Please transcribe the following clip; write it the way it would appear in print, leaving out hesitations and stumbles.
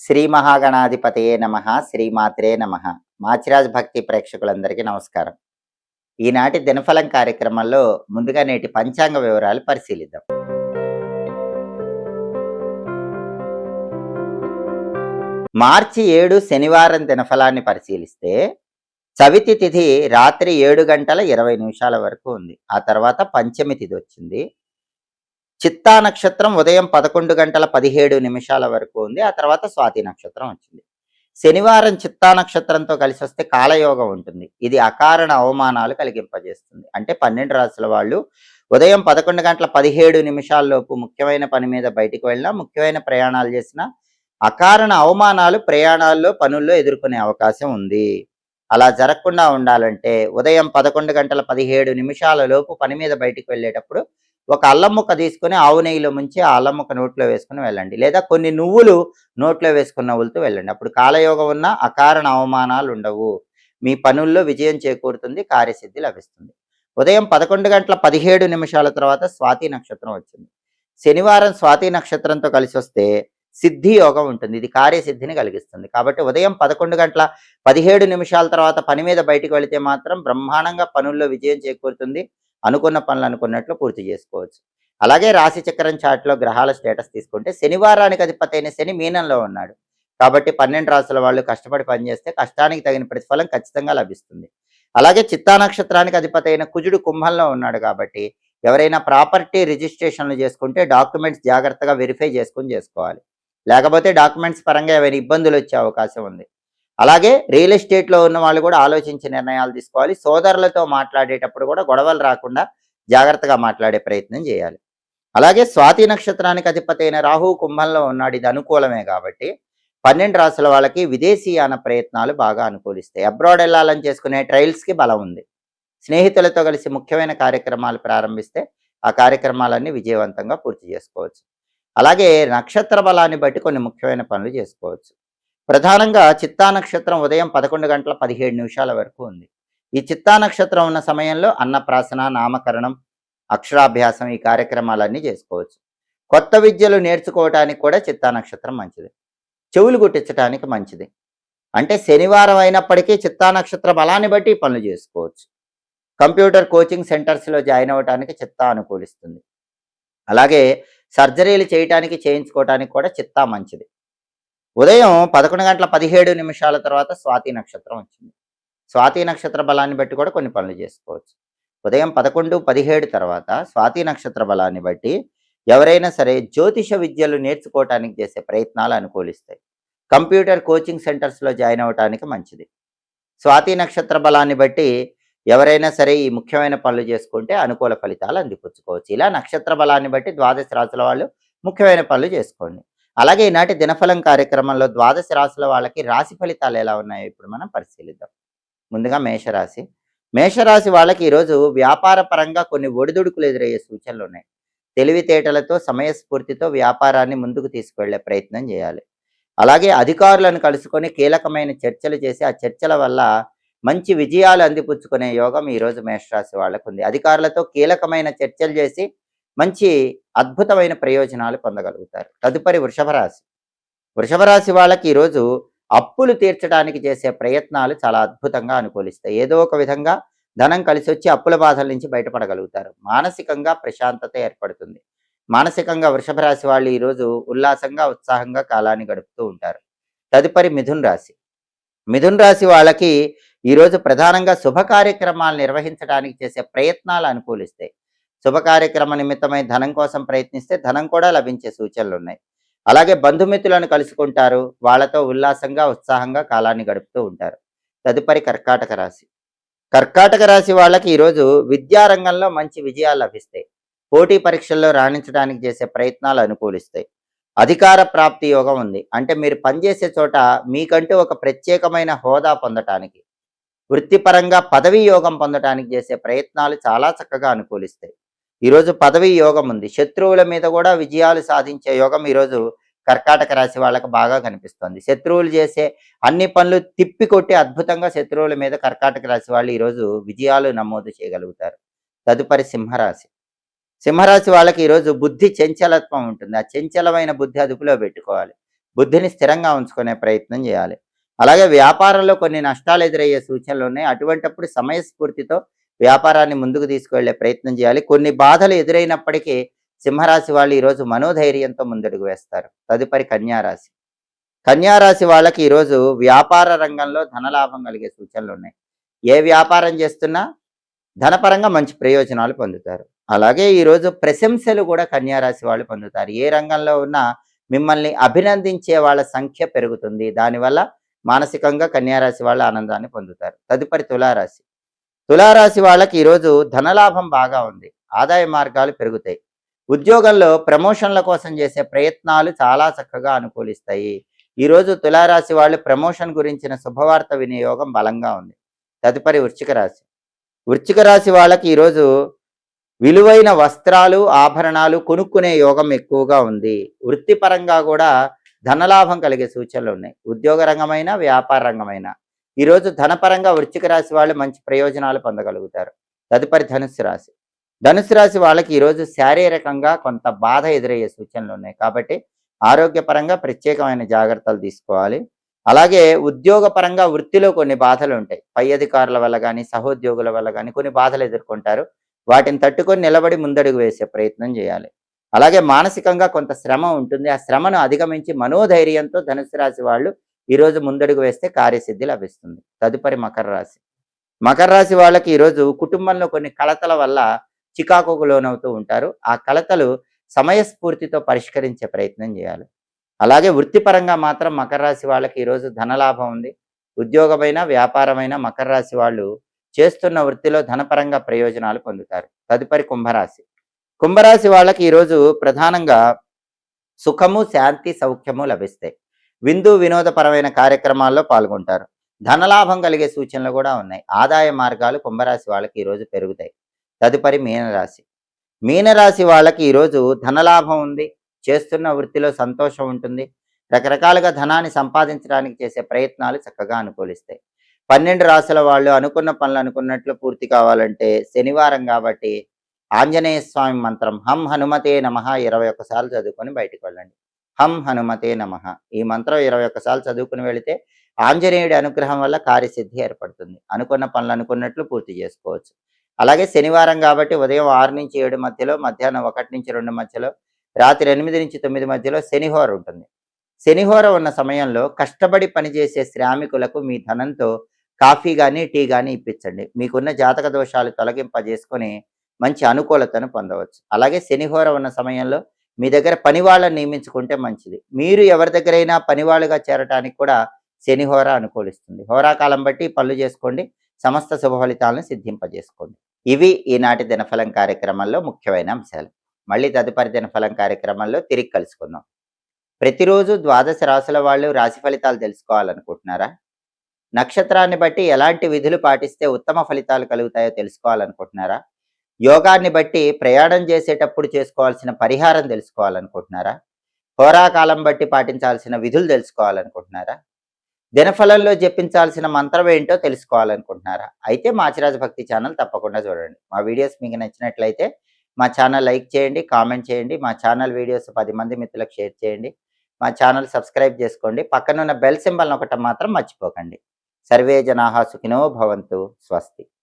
శ్రీ మహాగణాధిపతయే నమః. శ్రీమాత్రే నమః. మాచిరాజ్ భక్తి ప్రేక్షకులందరికీ నమస్కారం. ఈనాటి దినఫలం కార్యక్రమంలో ముందుగా నేటి పంచాంగ వివరాలు పరిశీలిద్దాం. మార్చి 7 శనివారం దినఫలాన్ని పరిశీలిస్తే చవితి తిథి రాత్రి 7 గంటల 20 నిమిషాల వరకు ఉంది. ఆ తర్వాత పంచమి తిథి వచ్చింది. చిత్తా నక్షత్రం ఉదయం 11 గంటల 17 నిమిషాల వరకు ఉంది. ఆ తర్వాత స్వాతి నక్షత్రం వచ్చింది. శనివారం చిత్తా నక్షత్రంతో కలిసి వస్తే కాలయోగం ఉంటుంది. ఇది అకారణ అవమానాలు కలిగింపజేస్తుంది. అంటే 12 రాశుల వాళ్ళు ఉదయం 11 గంటల 17 నిమిషాల్లోపు ముఖ్యమైన పని మీద బయటికి వెళ్ళినా, ముఖ్యమైన ప్రయాణాలు చేసినా అకారణ అవమానాలు ప్రయాణాల్లో పనుల్లో ఎదుర్కొనే అవకాశం ఉంది. అలా జరగకుండా ఉండాలంటే ఉదయం 11 గంటల 17 నిమిషాల లోపు పని మీద బయటికి వెళ్ళేటప్పుడు ఒక అల్లం ముక్క తీసుకుని ఆవు నెయ్యిలో ముంచి ఆ అల్లం ముక్క నోట్లో వేసుకుని వెళ్ళండి. లేదా కొన్ని నువ్వులు నోట్లో వేసుకున్న నవ్వులతో వెళ్ళండి. అప్పుడు కాలయోగం ఉన్న అకారణ అవమానాలు ఉండవు. మీ పనుల్లో విజయం చేకూరుతుంది, కార్యసిద్ధి లభిస్తుంది. ఉదయం 11 గంటల 17 నిమిషాల తర్వాత స్వాతి నక్షత్రం వచ్చింది. శనివారం స్వాతి నక్షత్రంతో కలిసి వస్తే సిద్ధి యోగం ఉంటుంది. ఇది కార్యసిద్ధిని కలిగిస్తుంది. కాబట్టి ఉదయం 11 గంటల 17 నిమిషాల తర్వాత పని మీద బయటికి వెళితే మాత్రం బ్రహ్మాండంగా పనుల్లో విజయం చేకూరుతుంది. అనుకున్న పనులు అనుకున్నట్లు పూర్తి చేసుకోవచ్చు. అలాగే రాశి చక్రం చార్ట్లో గ్రహాల స్టేటస్ తీసుకుంటే శనివారానికి అధిపతి అయిన శని మీనంలో ఉన్నాడు. కాబట్టి 12 రాశుల వాళ్ళు కష్టపడి పనిచేస్తే కష్టానికి తగిన ప్రతిఫలం ఖచ్చితంగా లభిస్తుంది. అలాగే చిత్తా నక్షత్రానికి అధిపతి అయిన కుజుడు కుంభంలో ఉన్నాడు. కాబట్టి ఎవరైనా ప్రాపర్టీ రిజిస్ట్రేషన్లు చేసుకుంటే డాక్యుమెంట్స్ జాగ్రత్తగా వెరిఫై చేసుకోవాలి. లేకపోతే డాక్యుమెంట్స్ పరంగా ఏమైనా ఇబ్బందులు వచ్చే అవకాశం ఉంది. అలాగే రియల్ ఎస్టేట్లో ఉన్న వాళ్ళు కూడా ఆలోచించి నిర్ణయాలు తీసుకోవాలి. సోదరులతో మాట్లాడేటప్పుడు కూడా గొడవలు రాకుండా జాగ్రత్తగా మాట్లాడే ప్రయత్నం చేయాలి. అలాగే స్వాతి నక్షత్రానికి అధిపతి అయిన రాహు కుంభంలో ఉన్నాడు. ఇది అనుకూలమే. కాబట్టి 12 రాశుల వాళ్ళకి విదేశీయాన ప్రయత్నాలు బాగా అనుకూలిస్తాయి. అబ్రాడ్ వెళ్ళాలని చేసుకునే ట్రయల్స్కి బలం ఉంది. స్నేహితులతో కలిసి ముఖ్యమైన కార్యక్రమాలు ప్రారంభిస్తే ఆ కార్యక్రమాలన్నీ విజయవంతంగా పూర్తి చేసుకోవచ్చు. అలాగే నక్షత్ర బలాన్ని బట్టి కొన్ని ముఖ్యమైన పనులు చేసుకోవచ్చు. ప్రధానంగా చిత్తా నక్షత్రం ఉదయం 11 గంటల 17 నిమిషాల వరకు ఉంది. ఈ చిత్తా నక్షత్రం ఉన్న సమయంలో అన్నప్రాసన, నామకరణం, అక్షరాభ్యాసం ఈ కార్యక్రమాలన్నీ చేసుకోవచ్చు. కొత్త విద్యలు నేర్చుకోవడానికి కూడా చిత్తా నక్షత్రం మంచిది. చెవులు గుట్టించడానికి మంచిది. అంటే శనివారం అయినప్పటికీ చిత్తా నక్షత్ర బలాన్ని బట్టి పనులు చేసుకోవచ్చు. కంప్యూటర్ కోచింగ్ సెంటర్స్లో జాయిన్ అవ్వడానికి చిత్తా అనుకూలిస్తుంది. అలాగే సర్జరీలు చేయటానికి చేయించుకోవటానికి కూడా చిత్తా మంచిది. ఉదయం 11 గంటల 17 నిమిషాల తర్వాత స్వాతి నక్షత్రం వచ్చింది. స్వాతి నక్షత్ర బలాన్ని బట్టి కూడా కొన్ని పనులు చేసుకోవచ్చు. ఉదయం 11:17 తర్వాత స్వాతి నక్షత్ర బలాన్ని బట్టి ఎవరైనా సరే జ్యోతిష విద్యలు నేర్చుకోవటానికి చేసే ప్రయత్నాలు అనుకూలిస్తాయి. కంప్యూటర్ కోచింగ్ సెంటర్స్లో జాయిన్ అవ్వటానికి మంచిది. స్వాతి నక్షత్ర బలాన్ని బట్టి ఎవరైనా సరే ఈ ముఖ్యమైన పనులు చేసుకుంటే అనుకూల ఫలితాలు అందిపుచ్చుకోవచ్చు. ఇలా నక్షత్ర బలాన్ని బట్టి 12 రాశుల వాళ్ళు ముఖ్యమైన పనులు చేసుకోండి. అలాగే ఈనాటి దినఫలం కార్యక్రమంలో 12 రాశుల వాళ్ళకి రాశి ఫలితాలు ఎలా ఉన్నాయో ఇప్పుడు మనం పరిశీలిద్దాం. ముందుగా మేషరాశి. మేషరాశి వాళ్ళకి ఈరోజు వ్యాపార పరంగా కొన్ని ఒడిదుడుకులు ఎదురయ్యే సూచనలు ఉన్నాయి. తెలివితేటలతో, సమయస్ఫూర్తితో వ్యాపారాన్ని ముందుకు తీసుకువెళ్లే ప్రయత్నం చేయాలి. అలాగే అధికారులను కలుసుకొని కీలకమైన చర్చలు చేసి ఆ చర్చల వల్ల మంచి విజయాలు అందిపుచ్చుకునే యోగం ఈరోజు మేషరాశి వాళ్ళకు ఉంది. అధికారులతో కీలకమైన చర్చలు చేసి మంచి అద్భుతమైన ప్రయోజనాలు పొందగలుగుతారు. తదుపరి వృషభ రాశి. వృషభ రాశి వాళ్ళకి ఈరోజు అప్పులు తీర్చడానికి చేసే ప్రయత్నాలు చాలా అద్భుతంగా అనుకూలిస్తాయి. ఏదో ఒక విధంగా ధనం కలిసి వచ్చి అప్పుల బాధల నుంచి బయటపడగలుగుతారు. మానసికంగా ప్రశాంతత ఏర్పడుతుంది. మానసికంగా వృషభ రాశి వాళ్ళు ఈరోజు ఉల్లాసంగా, ఉత్సాహంగా కాలాన్ని గడుపుతూ ఉంటారు. తదుపరి మిథున్ రాశి. మిథున్ రాశి వాళ్ళకి ఈరోజు ప్రధానంగా శుభ కార్యక్రమాలు నిర్వహించడానికి చేసే ప్రయత్నాలు అనుకూలిస్తాయి. శుభ కార్యక్రమ నిమిత్తమై ధనం కోసం ప్రయత్నిస్తే ధనం కూడా లభించే సూచనలు ఉన్నాయి. అలాగే బంధుమిత్రులను కలుసుకుంటారు. వాళ్ళతో ఉల్లాసంగా, ఉత్సాహంగా కాలాన్ని గడుపుతూ ఉంటారు. తదుపరి కర్కాటక రాశి. కర్కాటక రాశి వాళ్ళకి ఈరోజు విద్యారంగంలో మంచి విజయాలు లభిస్తాయి. పోటీ పరీక్షల్లో రాణించడానికి చేసే ప్రయత్నాలు అనుకూలిస్తాయి. అధికార ప్రాప్తి యోగం ఉంది. అంటే మీరు పనిచేసే చోట మీకంటూ ఒక ప్రత్యేకమైన హోదా పొందటానికి, వృత్తిపరంగా పదవీ యోగం పొందటానికి చేసే ప్రయత్నాలు చాలా చక్కగా అనుకూలిస్తాయి. ఈరోజు పదవీ యోగం ఉంది. శత్రువుల మీద కూడా విజయాలు సాధించే యోగం ఈరోజు కర్కాటక రాశి వాళ్ళకి బాగా కనిపిస్తుంది. శత్రువులు చేసే అన్ని పనులు తిప్పికొట్టి అద్భుతంగా శత్రువుల మీద కర్కాటక రాశి వాళ్ళు ఈరోజు విజయాలు నమోదు చేయగలుగుతారు. తదుపరి సింహరాశి. సింహరాశి వాళ్ళకి ఈరోజు బుద్ధి చంచలత్వం ఉంటుంది. ఆ చంచలమైన బుద్ధి అదుపులో పెట్టుకోవాలి. బుద్ధిని స్థిరంగా ఉంచుకునే ప్రయత్నం చేయాలి. అలాగే వ్యాపారంలో కొన్ని నష్టాలు ఎదురయ్యే సూచనలు ఉన్నాయి. అటువంటప్పుడు సమయస్ఫూర్తితో వ్యాపారాన్ని ముందుకు తీసుకువెళ్ళే ప్రయత్నం చేయాలి. కొన్ని బాధలు ఎదురైనప్పటికీ సింహరాశి వాళ్ళు ఈరోజు మనోధైర్యంతో ముందడుగు వేస్తారు. తదుపరి కన్యా రాశి. కన్యా రాశి వాళ్ళకి ఈరోజు వ్యాపార రంగంలో ధనలాభం కలిగే సూచనలు ఉన్నాయి. ఏ వ్యాపారం చేస్తున్నా ధనపరంగా మంచి ప్రయోజనాలు పొందుతారు. అలాగే ఈరోజు ప్రశంసలు కూడా కన్యా రాశి వాళ్ళు పొందుతారు. ఏ రంగంలో ఉన్నా మిమ్మల్ని అభినందించే వాళ్ళ సంఖ్య పెరుగుతుంది. దానివల్ల మానసికంగా కన్యా రాశి వాళ్ళు ఆనందాన్ని పొందుతారు. తదుపరి తులారాశి. తులారాశి వాళ్ళకి ఈరోజు ధనలాభం బాగా ఉంది. ఆదాయ మార్గాలు పెరుగుతాయి. ఉద్యోగంలో ప్రమోషన్ల కోసం చేసే ప్రయత్నాలు చాలా చక్కగా అనుకూలిస్తాయి. ఈరోజు తులారాశి వాళ్ళు ప్రమోషన్ గురించిన శుభవార్త వినియోగం బలంగా ఉంది. తదుపరి వృశ్చిక రాశి. వృశ్చిక రాశి వాళ్ళకి ఈరోజు విలువైన వస్త్రాలు, ఆభరణాలు కొనుక్కునే యోగం ఎక్కువగా ఉంది. వృత్తిపరంగా కూడా ధనలాభం కలిగే సూచనలు ఉన్నాయి. ఉద్యోగ రంగమైన, వ్యాపార రంగమైన ఈరోజు ధనపరంగా వృశ్చిక రాశి వాళ్ళు మంచి ప్రయోజనాలు పొందగలుగుతారు. తదుపరి ధనుస్సు రాశి. ధనుస్సు రాశి వాళ్ళకి ఈరోజు శారీరకంగా కొంత బాధ ఎదురయ్యే సూచనలు ఉన్నాయి. కాబట్టి ఆరోగ్యపరంగా ప్రత్యేకమైన జాగ్రత్తలు తీసుకోవాలి. అలాగే ఉద్యోగపరంగా వృత్తిలో కొన్ని బాధలు ఉంటాయి. పై అధికారుల వల్ల కానీ, సహోద్యోగుల వల్ల కానీ కొన్ని బాధలు ఎదుర్కొంటారు. వాటిని తట్టుకొని నిలబడి ముందడుగు వేసే ప్రయత్నం చేయాలి. అలాగే మానసికంగా కొంత శ్రమ ఉంటుంది. ఆ శ్రమను అధిగమించి మనోధైర్యంతో ధనుసు రాశి వాళ్ళు ఈరోజు ముందడుగు వేస్తే కార్యసిద్ధి లభిస్తుంది. తదుపరి మకర రాశి. మకర రాశి వాళ్ళకి ఈరోజు కుటుంబంలో కొన్ని కలతల వల్ల చికాకుకు లోనవుతూ ఉంటారు. ఆ కలతలు సమయస్ఫూర్తితో పరిష్కరించే ప్రయత్నం చేయాలి. అలాగే వృత్తిపరంగా మాత్రం మకర రాశి వాళ్ళకి ఈరోజు ధనలాభం ఉంది. ఉద్యోగమైన, వ్యాపారమైన మకర రాశి వాళ్ళు చేస్తున్న వృత్తిలో ధనపరంగా ప్రయోజనాలు పొందుతారు. తదుపరి కుంభరాశి. కుంభరాశి వాళ్ళకి ఈరోజు ప్రధానంగా సుఖము, శాంతి, సౌఖ్యము లభిస్తాయి. విందు వినోదపరమైన కార్యక్రమాల్లో పాల్గొంటారు. ధనలాభం కలిగే సూచనలు కూడా ఉన్నాయి. ఆదాయ మార్గాలు కుంభరాశి వాళ్ళకి ఈరోజు పెరుగుతాయి. తదుపరి మీనరాశి. మీనరాశి వాళ్ళకి ఈరోజు ధనలాభం ఉంది. చేస్తున్న వృత్తిలో సంతోషం ఉంటుంది. రకరకాలుగా ధనాన్ని సంపాదించడానికి చేసే ప్రయత్నాలు చక్కగా అనుకూలిస్తాయి. 12 రాశుల వాళ్ళు అనుకున్న పనులు అనుకున్నట్లు పూర్తి కావాలంటే శనివారం కాబట్టి ఆంజనేయ స్వామి మంత్రం హం హనుమతే నమః 21 సార్లు చదువుకొని బయటకు వెళ్ళండి. హం హనుమతే నమః ఈ మంత్రం 21 సార్లు చదువుకుని వెళితే ఆంజనేయుడి అనుగ్రహం వల్ల కార్యసిద్ధి ఏర్పడుతుంది. అనుకున్న పనులు అనుకున్నట్లు పూర్తి చేసుకోవచ్చు. అలాగే శనివారం కాబట్టి ఉదయం 6 నుంచి 7 మధ్యలో, మధ్యాహ్నం 1 నుంచి 2 మధ్యలో, రాత్రి 8 నుంచి 9 మధ్యలో శనిహోర ఉంటుంది. శనిహోర ఉన్న సమయంలో కష్టపడి పనిచేసే శ్రామికులకు మీ ధనంతో కాఫీ కానీ, టీ కానీ ఇప్పించండి. మీకున్న జాతక దోషాలు తొలగింపజేసుకొని మంచి అనుకూలతను పొందవచ్చు. అలాగే శనిహోర ఉన్న సమయంలో మీ దగ్గర పని వాళ్ళని నియమించుకుంటే మంచిది. మీరు ఎవరి దగ్గరైనా పనివాళ్ళుగా చేరటానికి కూడా శనిహోర అనుకూలిస్తుంది. హోరాకాలం బట్టి పనులు చేసుకోండి. సమస్త శుభ ఫలితాలను సిద్ధింపజేసుకోండి. ఇవి ఈనాటి దినఫలం కార్యక్రమంలో ముఖ్యమైన అంశాలు. మళ్ళీ తదుపరి దినఫలం కార్యక్రమంలో తిరిగి కలుసుకుందాం. ప్రతిరోజు 12 రాశుల వాళ్ళు రాశి ఫలితాలు తెలుసుకోవాలనుకుంటున్నారా? నక్షత్రాన్ని బట్టి ఎలాంటి విధులు పాటిస్తే ఉత్తమ ఫలితాలు కలుగుతాయో తెలుసుకోవాలనుకుంటున్నారా? యోగాన్ని బట్టి ప్రయాణం చేసేటప్పుడు చేసుకోవాల్సిన పరిహారం తెలుసుకోవాలనుకుంటున్నారా? హోరాకాలం బట్టి పాటించాల్సిన విధులు తెలుసుకోవాలనుకుంటున్నారా? దినఫలంలో జపించాల్సిన మంత్రం ఏంటో తెలుసుకోవాలనుకుంటున్నారా? అయితే మాచిరాజు భక్తి ఛానల్ తప్పకుండా చూడండి. మా వీడియోస్ మీకు నచ్చినట్లయితే మా ఛానల్ లైక్ చేయండి, కామెంట్ చేయండి. మా ఛానల్ వీడియోస్ 10 మంది మిత్రులకు షేర్ చేయండి. మా ఛానల్ సబ్స్క్రైబ్ చేసుకోండి. పక్కనున్న బెల్ సింబల్ నొక్కటం మాత్రం మర్చిపోకండి. సర్వే జనాః సుఖినో భవంతు. స్వస్తి.